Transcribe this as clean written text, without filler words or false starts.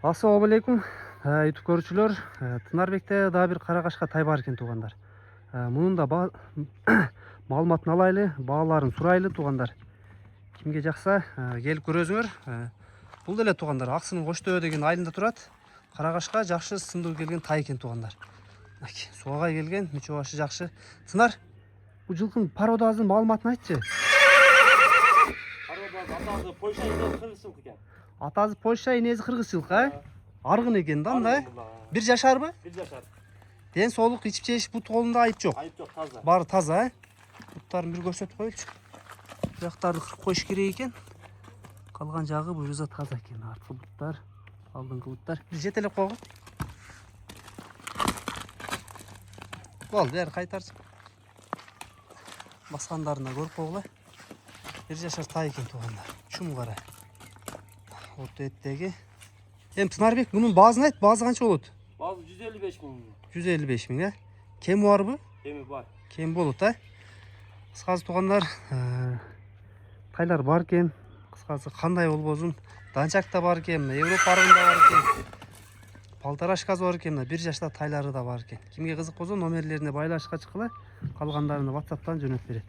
Ассалаумалейкум, YouTube көрүүчүлөр. Тынарбекте дагы бир кара кашка тай бар экен туугандар. Мунун да маалыматын алайлы, бааларын сурайлы туугандар. Кимге жакса келип көрөзүңөр. Бул деле туугандар Аксынын Коштөө деген айылында турат. Кара кашка жакшы сындуу келген тай экен туугандар. Суга келген, мүчө башы жакшы. Тынар, бул жылкынын породасынын маалыматын айтчы. Атасы Польша, инези кыргызчылык экен. Атасы Польша, инези кыргызчылык, аргын экен да, мындай. Бир жашарбы? Бир жашар. Ден соолук, ичип жеш бут колунда айып жок. Айып жок, таза. Баары таза, буттарын бир көрсөтүп коелучу. Жактарды кырып коюш керек экен. Калган жагы буюрса таза экен. Арткы буттар, алдыңкы буттар. Бир жетелеп койгон. Болду, бери кайтарчы. Баскандарына көрүп койгула. Бир жашар тай экен туугандар. Чум кара. Оту эттеги. Тынарбек, мунун баазын айт, баазы канча болот? Баазы 155 миң. 155 миң, Кеми барбы? Кеми бар. Кем болот, Кыскасы туугандар, тайлар бар экен. Кыскасы кандай болбосун, данчак да бар экен, Европа аргында бар экен. Полторашкасы бар экен, 1 жашта тайлары да бар экен. Кимге кызык болсо номерлерине байланышка чыккыла, калгандарына WhatsApp'тан жөнөтүп берет.